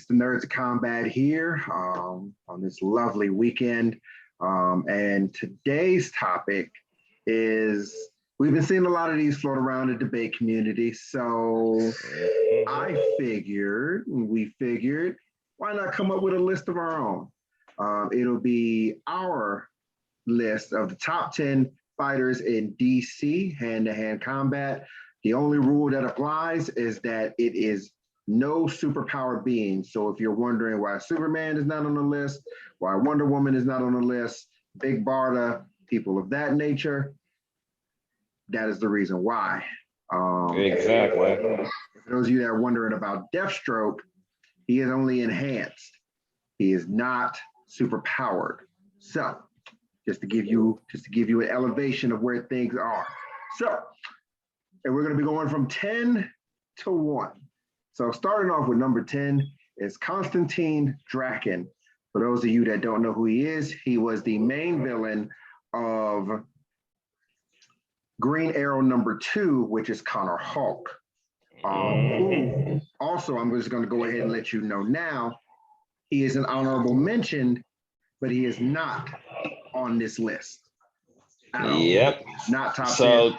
the Nerds of Combat here on this lovely weekend. And today's topic is we've been seeing a lot of these float around the debate community. So we figured, why not come up with a list of our own? It'll be our list of the top 10 fighters in DC hand-to-hand combat. The only rule that applies is that it is no superpower being. So if you're wondering why Superman is not on the list, why Wonder Woman is not on the list, Big Barda, people of that nature, that is the reason why. Exactly. For those of you that are wondering about Deathstroke, he is only enhanced. He is not superpowered. So just to give you an elevation of where things are. So, and we're going to be going from 10 to 1. So starting off with number 10 is Constantine Drakken. For those of you that don't know who he is, he was the main villain of Green Arrow number 2, which is Connor Hawke. Also, I'm just going to go ahead and let you know now, he is an honorable mention, but he is not on this list. Yep. Not top 10. So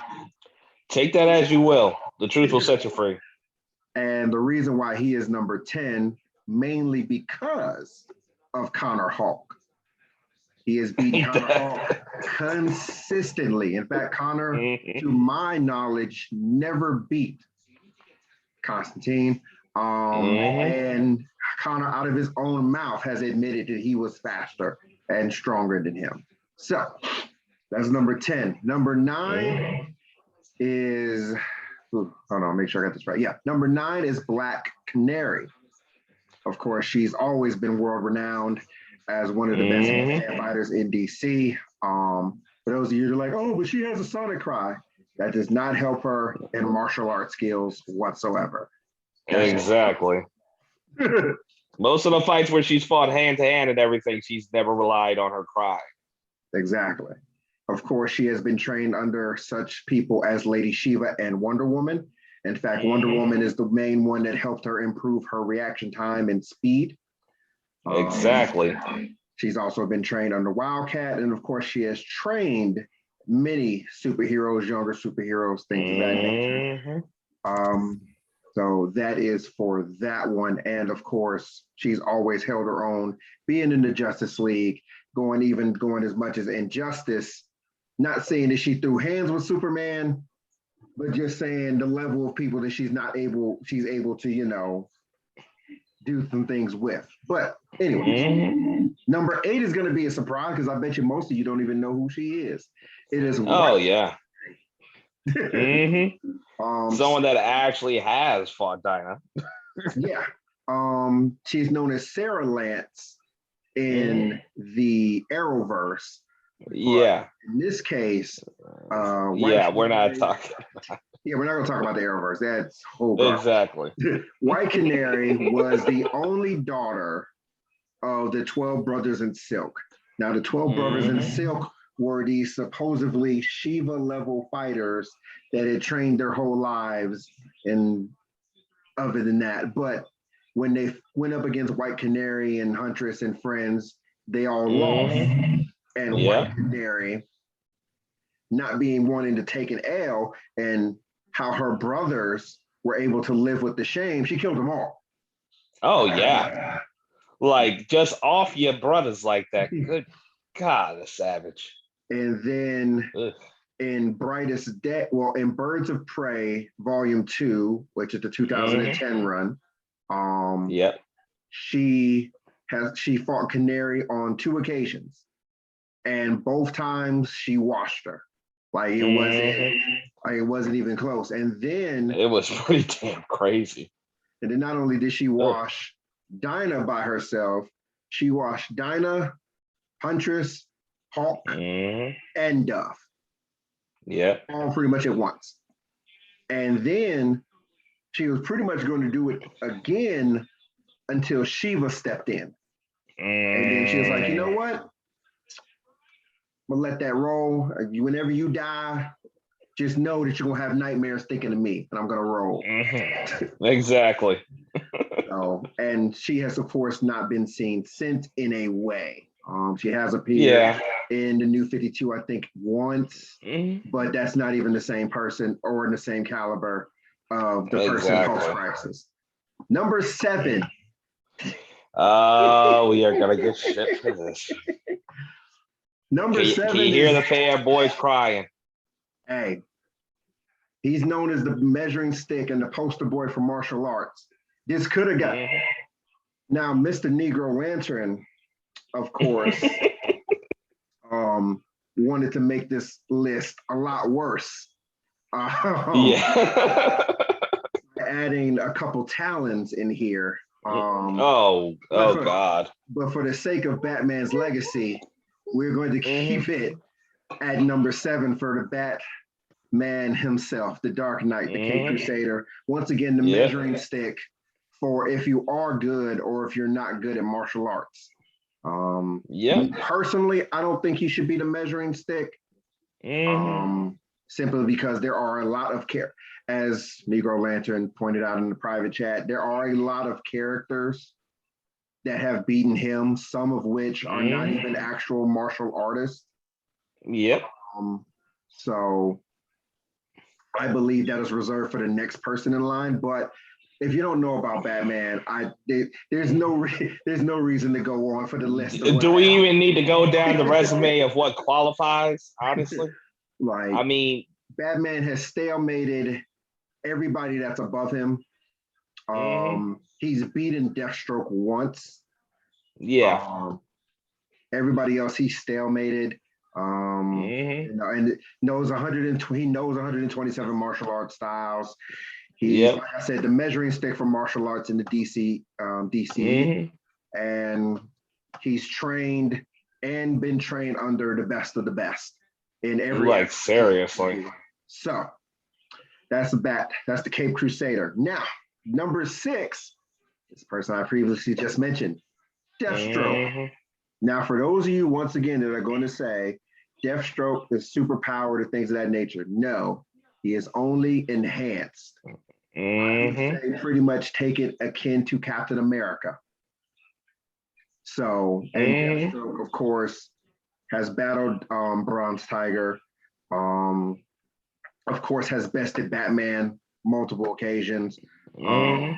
take that as you will. The truth will set you free. And the reason why he is number 10, mainly because of Connor Hawke. He has beaten Connor Hawke consistently. In fact, Connor, to my knowledge, never beat Constantine. And Connor, out of his own mouth, has admitted that he was faster and stronger than him. So that's number 10. Number 9 is, hold on, make sure I got this right. Yeah, number 9 is Black Canary. Of course, she's always been world renowned as one of the best fighters in DC. For those of you that are like, oh, but she has a sonic cry. That does not help her in martial arts skills whatsoever. Exactly. Most of the fights where she's fought hand to hand and everything, she's never relied on her cry. Exactly. Of course, she has been trained under such people as Lady Shiva and Wonder Woman. In fact, Wonder Woman is the main one that helped her improve her reaction time and speed. Exactly. She's also been trained under Wildcat. And of course, she has trained many superheroes, younger superheroes, things of that nature. So that is for that one. And of course, she's always held her own, being in the Justice League, going as much as Injustice. Not saying that she threw hands with Superman, but just saying the level of people that she's able to, do some things with. But anyway, number 8 is going to be a surprise because I bet you most of you don't even know who she is. It is someone that actually has fought Dinah. Yeah. She's known as Sarah Lance in the Arrowverse. Yeah. In this case, we're not talking. Yeah, we're not going to talk about the Arrowverse. That's whole garbage. Exactly. White Canary was the only daughter of the 12 Brothers in Silk. Now, the 12 Brothers in Silk were these supposedly Shiva level fighters that had trained their whole lives and other than that. But when they went up against White Canary and Huntress and friends, they all lost. And White Canary, not wanting to take an L, and how her brothers were able to live with the shame, she killed them all. Oh, yeah. Like, just off your brothers like that. Good God, a savage. And then in in Birds of Prey, Volume 2, which is the 2010 run, she fought Canary on 2 occasions. And both times she washed her. Like it wasn't even close. And then it was pretty damn crazy. And then not only did she wash Dinah by herself, she washed Dinah, Huntress, Hawk, and Duff. Yeah. All pretty much at once. And then she was pretty much going to do it again until Shiva stepped in. And then she was like, you know what? I'm gonna let that roll. Whenever you die, just know that you're gonna have nightmares thinking of me, and I'm gonna roll. Exactly. So, and she has, of course, not been seen since in a way. She has appeared in the New 52, I think, once, but that's not even the same person or in the same caliber of the person post-crisis. Number 7. Oh, we are gonna get shit for this. Number 7. Can you hear the fanboys crying? Hey, he's known as the measuring stick and the poster boy for martial arts. This could have got. Now, Mr. Negro Lantern, of course, wanted to make this list a lot worse. Adding a couple talons in here. God. But for the sake of Batman's legacy, we're going to keep it at number 7 for the Batman himself, the Dark Knight, the Caped Crusader. Once again, the measuring stick for if you are good or if you're not good at martial arts. Personally, I don't think he should be the measuring stick. Simply because there are a lot of as Negro Lantern pointed out in the private chat, there are a lot of characters that have beaten him, some of which are not even actual martial artists. So I believe that is reserved for the next person in line. But if you don't know about Batman, there's no reason to go on for the list. Do we even need to go down the resume of what qualifies? Honestly, like I mean, Batman has stalemated everybody that's above him. He's beaten Deathstroke once. Everybody else he stalemated. And knows 120. He knows 127 martial arts styles. He's, like I said, the measuring stick for martial arts in the DC, and he's trained and been trained under the best of the best in every. Like seriously. So that's the Caped Crusader. Now, number 6, this person I previously just mentioned, Deathstroke. Now, for those of you once again that are going to say Deathstroke is superpowered or things of that nature, no, he is only enhanced. I would say pretty much take it akin to Captain America. So, and Deathstroke, of course, has battled Bronze Tiger. Of course, has bested Batman multiple occasions. I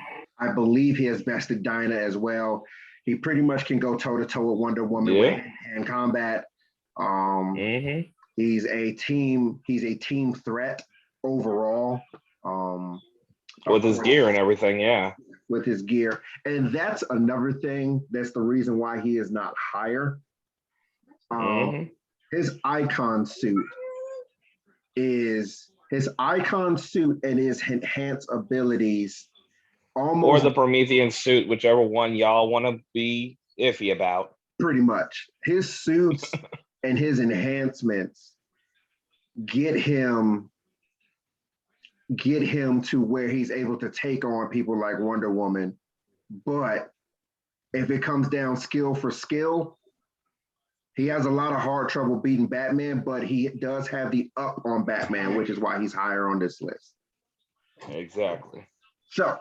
believe he has bested Dinah as well. He pretty much can go toe-to-toe with Wonder Woman with hand combat. He's a team threat overall. With his gear and everything, with his gear. And that's another thing. That's the reason why he is not higher. His icon suit and his enhanced abilities almost. Or the Promethean suit, whichever one y'all want to be iffy about. Pretty much. His suits and his enhancements get him to where he's able to take on people like Wonder Woman. But if it comes down skill for skill, he has a lot of hard trouble beating Batman, but he does have the up on Batman, which is why he's higher on this list. Exactly. So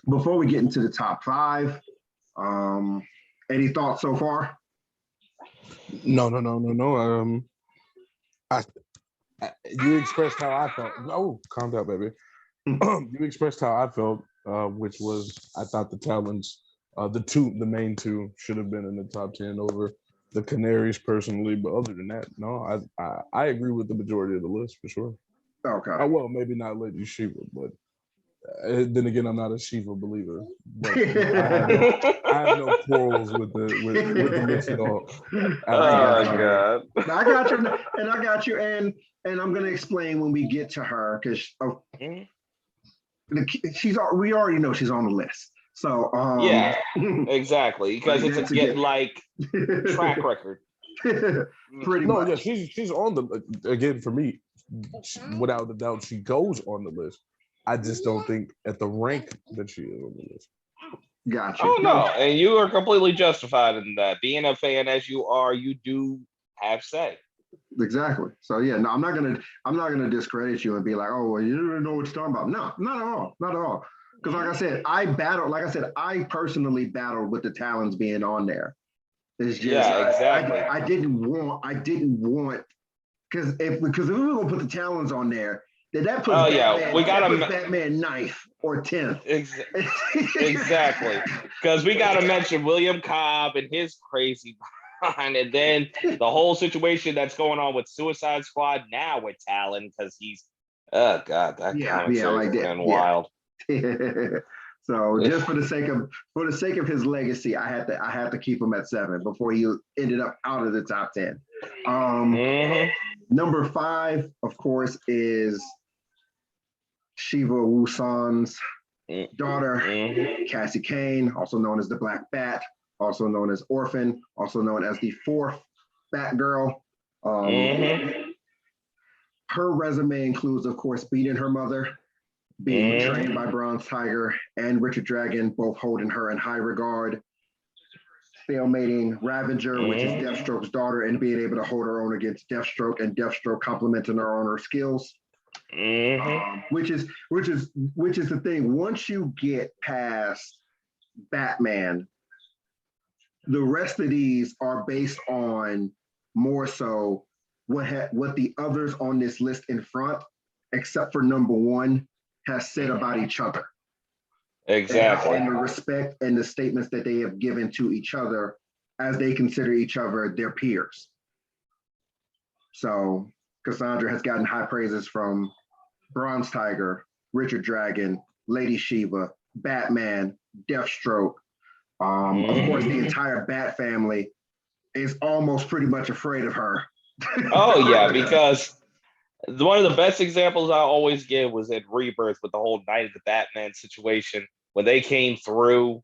before we get into the top 5, any thoughts so far? No. You expressed how I felt. Oh, calm down, baby. You expressed how I felt, which was I thought the Talons, the main two, should have been in the top 10 over the Canaries personally. But other than that, no, I agree with the majority of the list for sure. Okay. Well, maybe not Lady Shiva, but then again, I'm not a Shiva believer. But I have no quarrels with the list at all. God. I got you, and I'm gonna explain when we get to her because we already know she's on the list. So exactly, because it's getting like track record. Pretty much. Yeah, she's on the again for me. Without a doubt, she goes on the list. I just don't think at the rank that she is on the list. Gotcha. Oh no, and you are completely justified in that. Being a fan as you are, you do have say. Exactly. So yeah, no, I'm not gonna discredit you and be like, oh, well, you don't know what you're talking about. No, not at all. Because like I said, I personally battled with the Talons being on there. It's just exactly. I didn't want because if we were gonna put the Talons on there, then that puts Batman 9th or 10th. Exactly. Because we gotta mention William Cobb and his crazy behind, and then the whole situation that's going on with Suicide Squad now with Talon, because he's oh god, that comic series has been wild. So just for the sake of his legacy, I had to keep him at 7 before he ended up out of the top 10. Number 5, of course, is Shiva Wusan's daughter, Cassie Kane, also known as the Black Bat, also known as Orphan, also known as the 4th Batgirl. Her resume includes, of course, beating her mother, being trained by Bronze Tiger and Richard Drakken, both holding her in high regard, stalemating Ravager, which is Deathstroke's daughter, and being able to hold her own against Deathstroke, and Deathstroke complimenting her on her skills. Which is the thing. Once you get past Batman, the rest of these are based on more so what the others on this list in front, except for number 1, has said about each other. Exactly. And the respect and the statements that they have given to each other as they consider each other their peers. So Cassandra has gotten high praises from Bronze Tiger, Richard Drakken, Lady Shiva, Batman, Deathstroke. Of course, the entire Bat family is almost pretty much afraid of her. Oh yeah, because one of the best examples I always give was in Rebirth with the whole Night of the Batman situation when they came through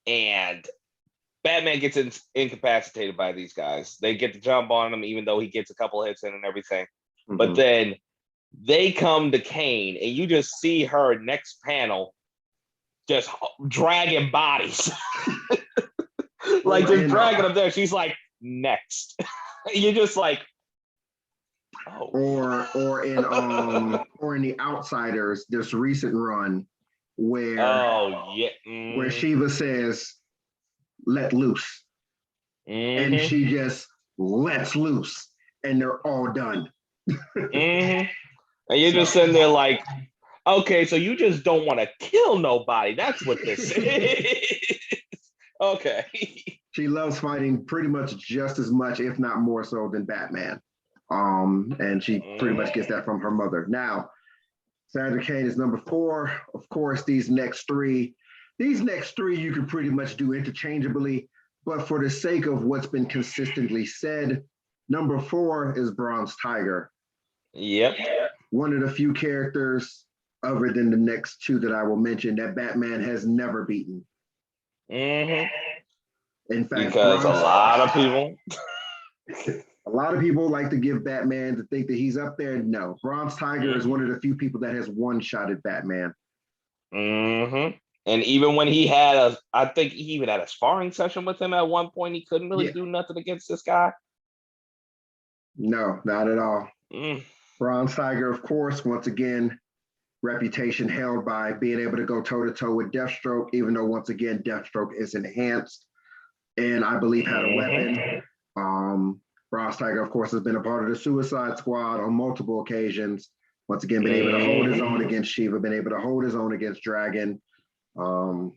and Batman gets incapacitated by these guys. They get the jump on him, even though he gets a couple hits in and everything. But then they come to Kane, and you just see her next panel just dragging bodies. Like just dragging them there. She's like, next. You're just like, oh. Or in the Outsiders, this recent run where where Shiva says, let loose. And she just lets loose, and they're all done. And you're just sitting there like, okay, so you just don't want to kill nobody. That's what this is. Okay. She loves fighting pretty much just as much, if not more so, than Batman. And she pretty much gets that from her mother. Now, Sandra Kane is number 4. Of course, these next three you can pretty much do interchangeably, but for the sake of what's been consistently said, number 4 is Bronze Tiger. Yep. One of the few characters, other than the next 2 that I will mention, that Batman has never beaten. In fact, because a lot of people like to give Batman to think that he's up there. No, Bronze Tiger is one of the few people that has one-shotted Batman. And even when he had I think he even had a sparring session with him at one point, he couldn't really do nothing against this guy. No, not at all. Bronze Tiger, of course, once again, reputation held by being able to go toe-to-toe with Deathstroke, even though, once again, Deathstroke is enhanced and I believe had a weapon. Bronze Tiger, of course, has been a part of the Suicide Squad on multiple occasions. Once again, been able to hold his own against Shiva, been able to hold his own against Dragon. Like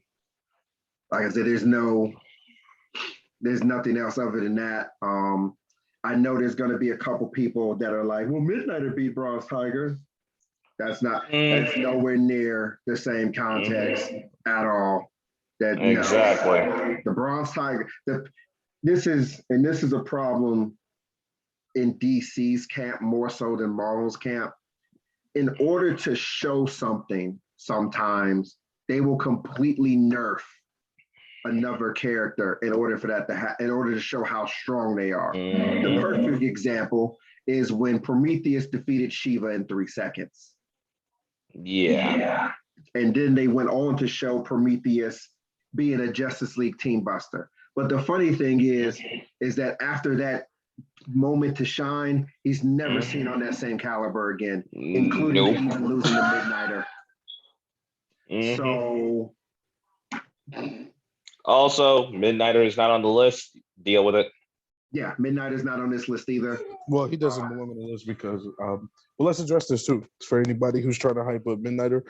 I said, there's nothing else other than that. I know there's going to be a couple people that are like, well, Midnighter beat Bronze Tiger. That's nowhere near the same context at all. Exactly. The Bronze Tiger, this is a problem in DC's camp more so than Marvel's camp. In order to show something, sometimes they will completely nerf another character in order for that in order to show how strong they are. The perfect example is when Prometheus defeated Shiva in 3 seconds. Yeah. And then they went on to show Prometheus being a Justice League team buster. But the funny thing is that after that moment to shine, he's never seen on that same caliber again, including even losing to Midnighter. So also, Midnighter is not on the list. Deal with it. yeah, Midnight is not on this list either. Well, he doesn't belong on the list because, well, let's address this too. For anybody who's trying to hype up Midnighter,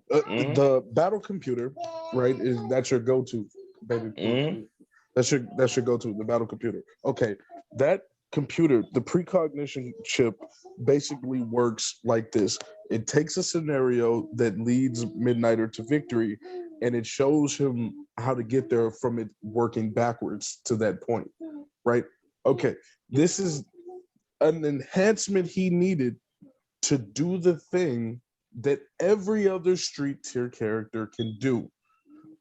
the battle computer, right? That's your go-to, baby. That's your go-to, the battle computer. Okay, that computer, the precognition chip, basically works like this. It takes a scenario that leads Midnighter to victory, and it shows him how to get there from it working backwards to that point, right? Okay, this is an enhancement he needed to do the thing that every other street tier character can do.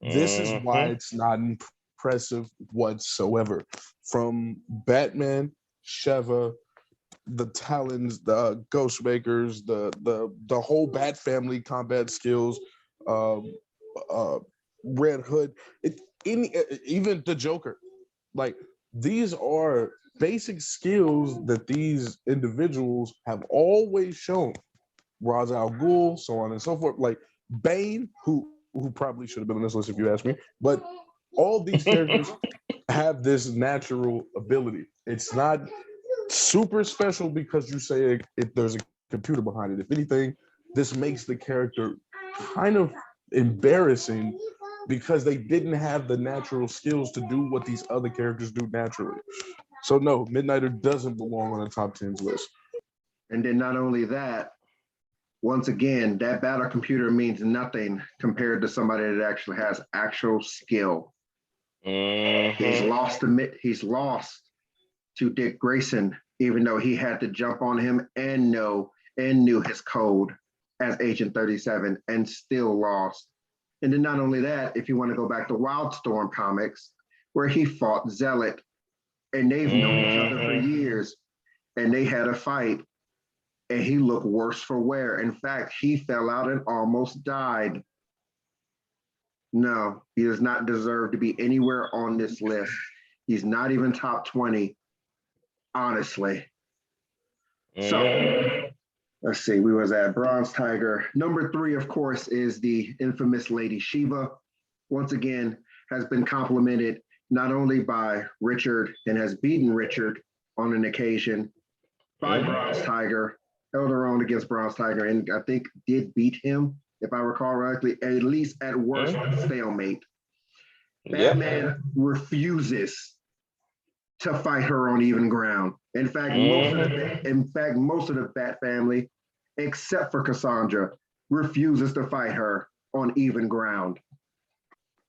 This is why it's not impressive whatsoever. From Batman, Sheva, the Talons, the Ghostmakers, the whole Bat family combat skills, Red Hood, even the Joker. Like, these are basic skills that these individuals have always shown. Ra's al Ghul, so on and so forth. Like Bane, who probably should have been on this list if you ask me, but all these characters have this natural ability. It's not super special because you say there's a computer behind it. If anything, this makes the character kind of embarrassing because they didn't have the natural skills to do what these other characters do naturally. So no, Midnighter doesn't belong on the top 10s list. And then not only that, once again, that battle computer means nothing compared to somebody that actually has actual skill. He's lost to Dick Grayson, even though he had to jump on him and knew his code as Agent 37 and still lost. And then not only that, if you want to go back to Wildstorm comics, where he fought Zealot, and they've known each other for years, and they had a fight, and he looked worse for wear. In fact, he fell out and almost died. No, he does not deserve to be anywhere on this list. He's not even top 20, honestly. So let's see, we was at Bronze Tiger. Number 3, of course, is the infamous Lady Shiva. Once again, has been complimented not only by Richard and has beaten Richard on an occasion by Bronze Tiger, held her own against Bronze Tiger, and I think did beat him, if I recall correctly, at least at worst, stalemate. Batman refuses to fight her on even ground. In fact, most of the Bat family, except for Cassandra, refuses to fight her on even ground.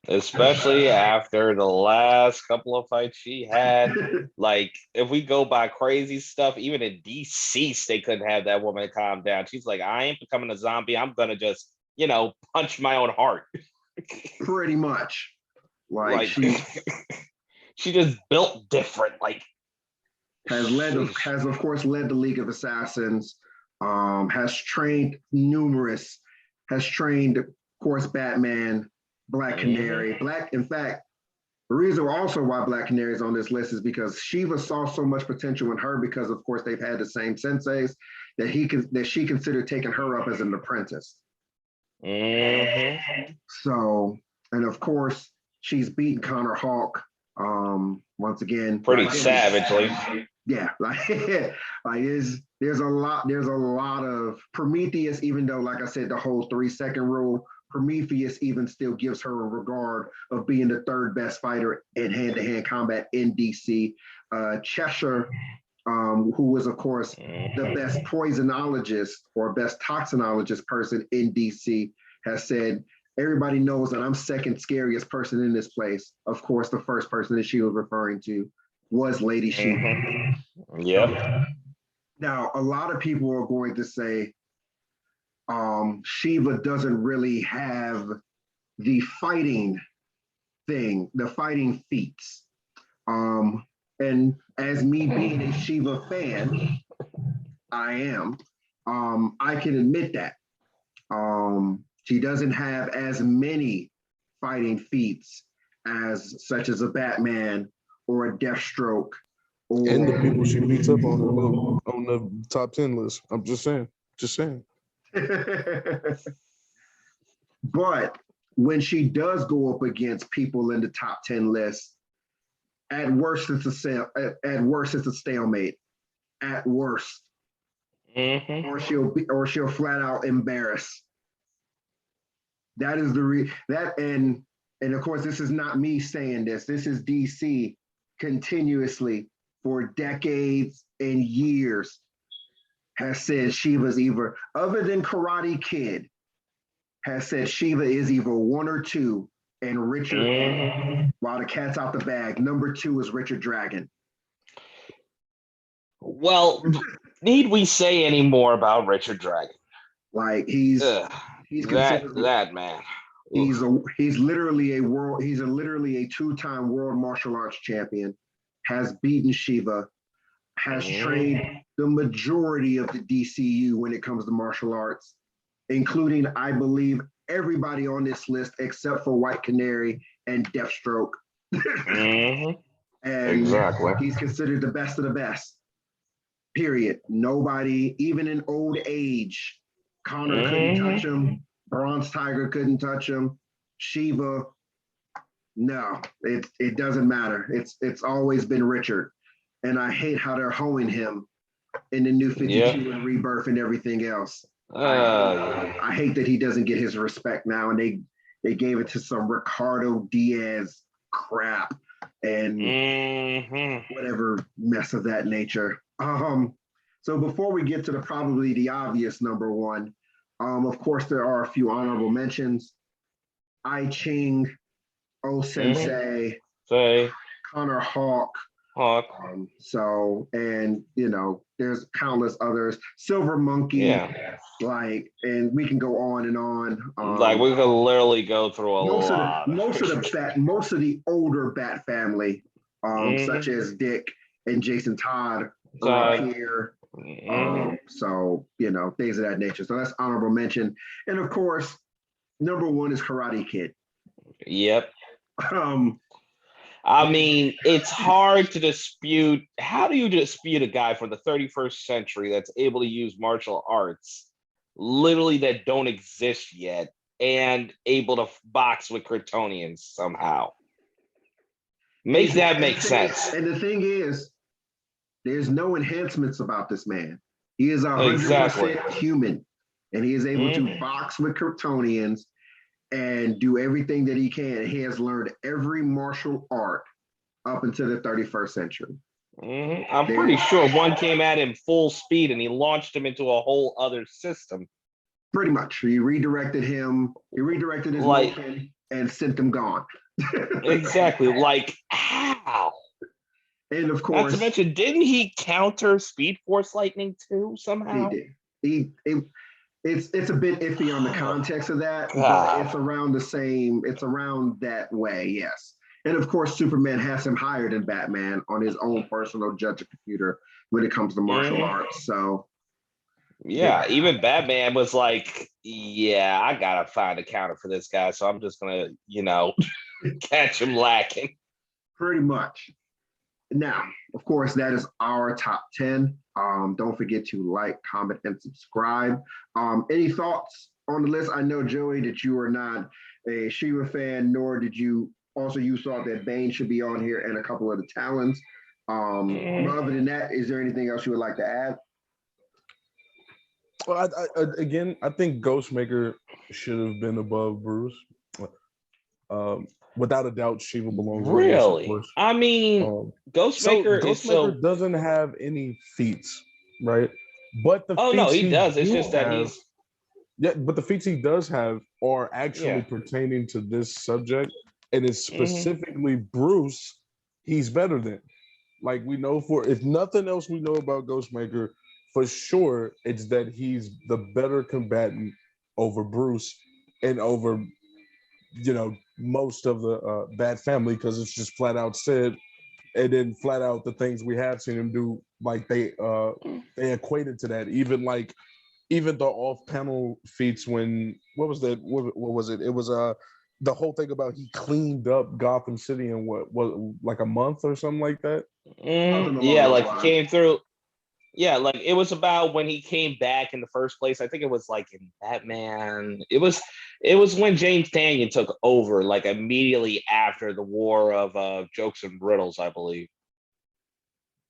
Especially after the last couple of fights she had. Like, if we go by crazy stuff, even in DC, they couldn't have that woman calm down. She's like, I ain't becoming a zombie. I'm going to just, punch my own heart. Pretty much. Like she just built different. Like, has of course led the League of Assassins, has trained, of course, Batman, Black Canary. In fact, the reason also why Black Canary is on this list is because Shiva saw so much potential in her because, of course, they've had the same senseis that she considered taking her up as an apprentice. So, and of course, she's beaten Connor Hawk. Once again, pretty savagely. Yeah, there's a lot of Prometheus, even though, like I said, the whole 3-second rule, Prometheus even still gives her a regard of being the 3rd best fighter in hand-to-hand combat in DC. Cheshire, who was, of course, the best poisonologist or best toxinologist person in DC, has said, everybody knows that I'm second scariest person in this place. Of course, the first person that she was referring to was Lady Shiva. Yep. Now, a lot of people are going to say, Shiva doesn't really have the fighting thing, the fighting feats. And as me being a Shiva fan, I am, I can admit that. She doesn't have as many fighting feats such as a Batman or a Deathstroke. And the people she beats up on the top 10 list. I'm just saying. But when she does go up against people in the top 10 list, at worst it's a stalemate. At worst. Or she'll flat out embarrass. That is and of course this is not me saying this. This is DC continuously for decades and years has said Shiva's either, other than Karate Kid, has said Shiva is either 1 or 2, and Richard, while the cat's out the bag, number 2 is Richard Drakken. Well, need we say any more about Richard Drakken? Like he's that man. He's literally a 2-time world martial arts champion, has beaten Shiva, has trained the majority of the DCU when it comes to martial arts, including, I believe, everybody on this list except for White Canary and Deathstroke. And exactly. He's considered the best of the best. Period. Nobody, even in old age, Connor couldn't touch him. Bronze Tiger couldn't touch him. Shiva, no, it doesn't matter. It's always been Richard. And I hate how they're hoeing him in the new 52 and Rebirth and everything else. I hate that he doesn't get his respect now, and they gave it to some Ricardo Diaz crap and whatever mess of that nature. So before we get to probably the obvious number 1, of course there are a few honorable mentions. I Ching, O Sensei, Connor Hawk. And there's countless others. Silver Monkey, and we can go on and on. Like we could literally go through a lot. Most of the older Bat family, such as Dick and Jason Todd, are up here. So things of that nature. So that's honorable mention. And of course, number 1 is Karate Kid. Yep. I mean, it's hard to dispute. How do you dispute a guy from the 31st century that's able to use martial arts, literally that don't exist yet, and able to box with Kryptonians somehow? Make sense. And the thing is, there's no enhancements about this man. He is 100% human, and he is able to box with Kryptonians and do everything that he can. He has learned every martial art up until the 31st century. I'm pretty sure one came at him full speed and he launched him into a whole other system. Pretty much. He redirected him. He redirected his motion and sent him gone. Exactly. Like, how? And of course, not to mention, didn't he counter Speed Force Lightning too somehow? He did. It's a bit iffy on the context of that, but it's around the same. It's around that way, yes. And of course, Superman has him higher than Batman on his own personal judge computer when it comes to martial arts. So, even Batman was like, I gotta find a counter for this guy, so I'm just gonna, catch him lacking. Pretty much. Now, of course, that is our top 10. Don't forget to like, comment, and subscribe. Any thoughts on the list? I know, Joey, that you are not a Shiva fan, nor did you thought that Bane should be on here and a couple of the Talons. But other than that, is there anything else you would like to add? Well, I think Ghostmaker should have been above Bruce. Without a doubt, Shiva belongs. Really? I mean, Ghostmaker doesn't have any feats, right? But the feats he does. It's just that he's but the feats he does have are actually pertaining to this subject, and it's specifically Bruce. He's better than. Like, we know, if nothing else we know about Ghostmaker, for sure, it's that he's the better combatant over Bruce and over, most of the Bat family, because it's just flat out said, and then flat out the things we have seen him do, like they equated to that. Even the off-panel feats when what was that? What was it? It was the whole thing about he cleaned up Gotham City in what like a month or something like that. Like he came through. Yeah, like it was about when he came back in the first place. I think it was like in Batman. It was when James Tanyan took over, like immediately after the War of Jokes and Riddles, I believe.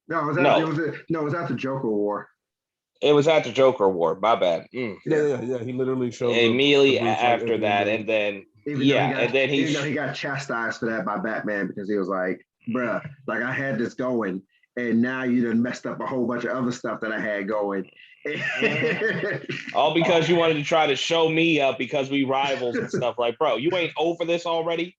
No, No, it was after Joker War. it was after Joker War. My bad. Yeah. He literally shows up to Immediately Bruce like at after the end that, of. and then Even though yeah, and then even though he got chastised for that by Batman because he was like, bruh, like I had this going, and now you done messed up a whole bunch of other stuff that I had going. all because you wanted to try to show me up because we rivals and stuff. Like, bro, you ain't over this already.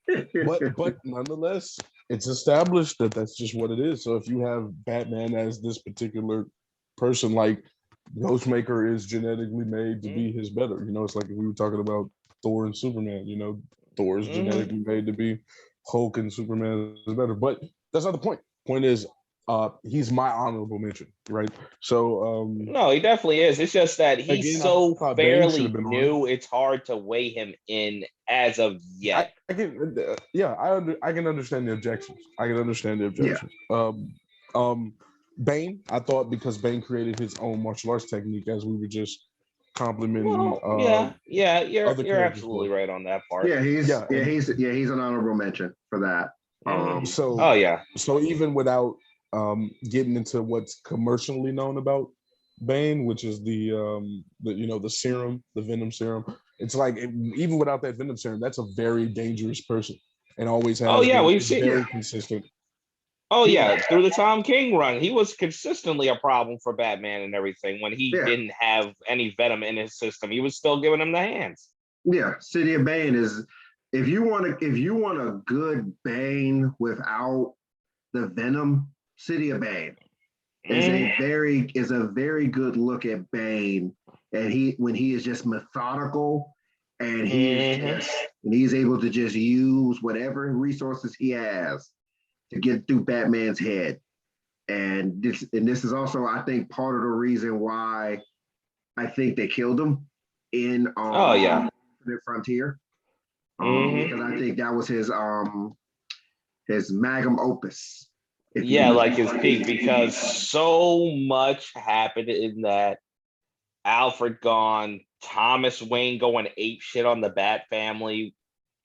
But nonetheless, it's established that that's just what it is. So if you have Batman as this particular person, like Ghostmaker is genetically made to be his better. You know, it's like if we were talking about Thor and Superman. You know, Thor is genetically made to be Hulk, and Superman is better. But that's not the point. Point is, he's my honorable mention, right? So No, he definitely is. It's just that he's again, I so thought Bane should fairly have been on. new. It's hard to weigh him in as of yet. I can, I can understand the objections. Bane, I thought because Bane created his own martial arts technique, as we were just complimenting. Well, yeah, you're characters absolutely for. right on that part. He's an honorable mention for that. So yeah. So even without getting into what's commercially known about Bane, which is the serum, the Venom serum. It's like even without that Venom serum, that's a very dangerous person, and always has. Oh yeah, been. we've It's seen very consistent. Oh yeah, through the Tom King run, he was consistently a problem for Batman and everything. When he didn't have any Venom in his system, he was still giving him the hands. Yeah, City of Bane is if you want a good Bane without the Venom, City of Bane is a very good look at Bane, and when he is just methodical, and he's able to just use whatever resources he has to get through Batman's head, and this is also, I think, part of the reason why I think they killed him in Infinite Frontier, because I think that was his magnum opus. Like his peak, because so much happened in that. Alfred gone, Thomas Wayne going ape shit on the Bat family,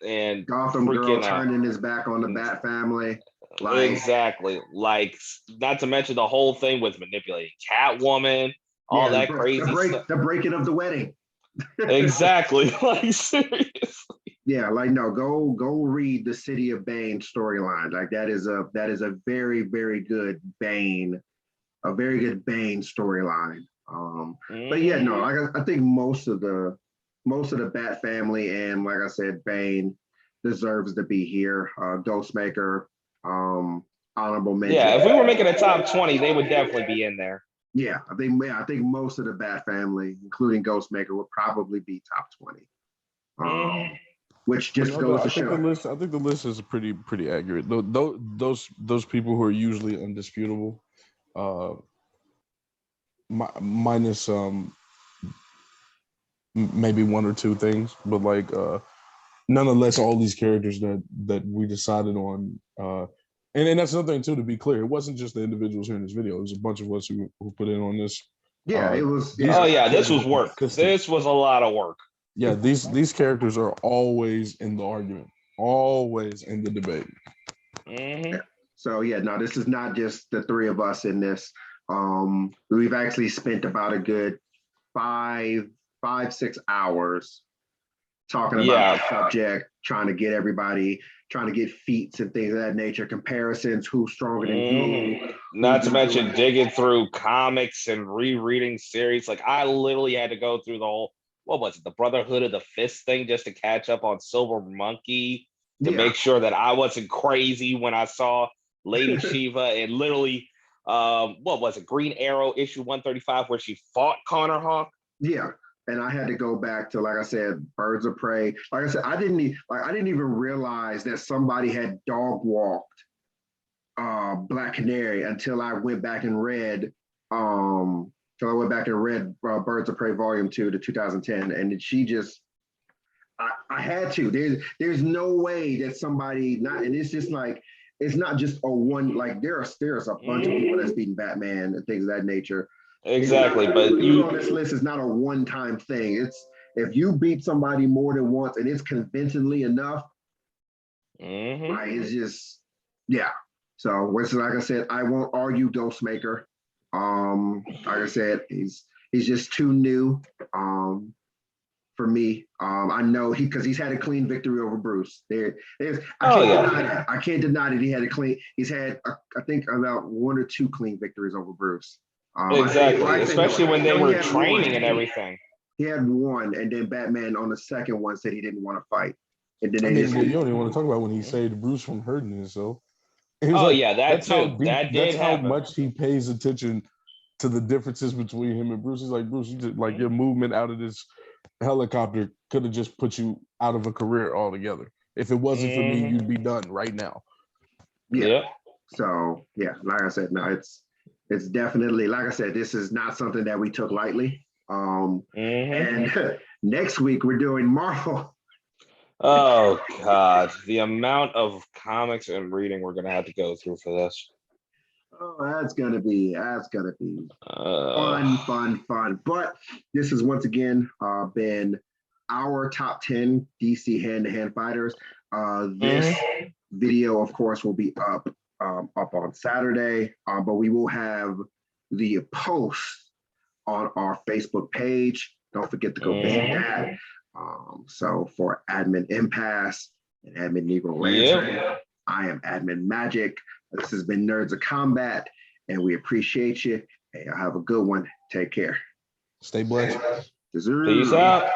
and Gotham Girl turning his back on the Bat family. Exactly. Like, not to mention the whole thing with manipulating Catwoman, all that crazy stuff. The breaking of the wedding. Exactly. Like, seriously. Yeah, like no, go read the City of Bane storyline. Like that is a very, very good Bane, storyline. But yeah, no, I think most of the Bat family, and like I said, Bane deserves to be here. Ghostmaker, honorable mention. Yeah, if we were making a top 20, they would definitely be in there. Yeah, I think most of the Bat family, including Ghostmaker, would probably be top 20. Which just goes to show. I think the list is pretty accurate. Those people who are usually undisputable, minus maybe one or two things, but like nonetheless, all these characters that we decided on, and that's another thing too. To be clear, it wasn't just the individuals here in this video; it was a bunch of us who put in on this. Yeah, it was. This was work. This was a lot of work. Yeah, these characters are always in the argument, always in the debate. Yeah. So yeah, no, this is not just the three of us in this. We've actually spent about a good 5-6 hours talking about the subject, trying to get feats and things of that nature, comparisons, who's stronger than who. Not to mention digging through comics and rereading series. Like, I literally had to go through the whole, what was it, the Brotherhood of the Fist thing, just to catch up on Silver Monkey, to make sure that I wasn't crazy when I saw Lady Shiva and literally, what was it, Green Arrow issue 135, where she fought Connor Hawk. Yeah. And I had to go back to, like I said, Birds of Prey. Like I said, I didn't even realize that somebody had dog walked Black Canary until I went back and read Birds of Prey Volume 2 to 2010, and she just, I had to. There's no way that somebody not, and it's just like, it's not just a one, like there's a bunch of people that's beaten Batman and things of that nature. Exactly, but you on this list is not a one-time thing. It's if you beat somebody more than once and it's convincingly enough, like it's just So like I said, I won't argue Ghostmaker. Like I said, he's just too new. For me, I know because he's had a clean victory over Bruce. I can't deny that he had a clean. He's had I think about 1 or 2 clean victories over Bruce. Exactly, especially when they were training and everything. He had 1, and then Batman on the second one said he didn't want to fight. And then you don't even want to talk about when he saved Bruce from hurting himself. That's how much he pays attention to the differences between him and Bruce. He's like, Bruce, you just like your movement out of this helicopter could have just put you out of a career altogether. If it wasn't for me, you'd be done right now. Yeah. So like I said, no, it's definitely, like I said, this is not something that we took lightly. And next week we're doing Marvel. Oh God, the amount of comics and reading we're gonna have to go through for this. Oh, that's gonna be fun. But this has once again been our top 10 DC hand-to-hand fighters. This video, of course, will be up on Saturday, but we will have the post on our Facebook page. Don't forget to go visit that. So for Admin Impasse and Admin Negro Lantern, I am Admin Magic. This has been Nerds of Combat, and we appreciate you. Hey, y'all have a good one. Take care. Stay blessed. Peace out.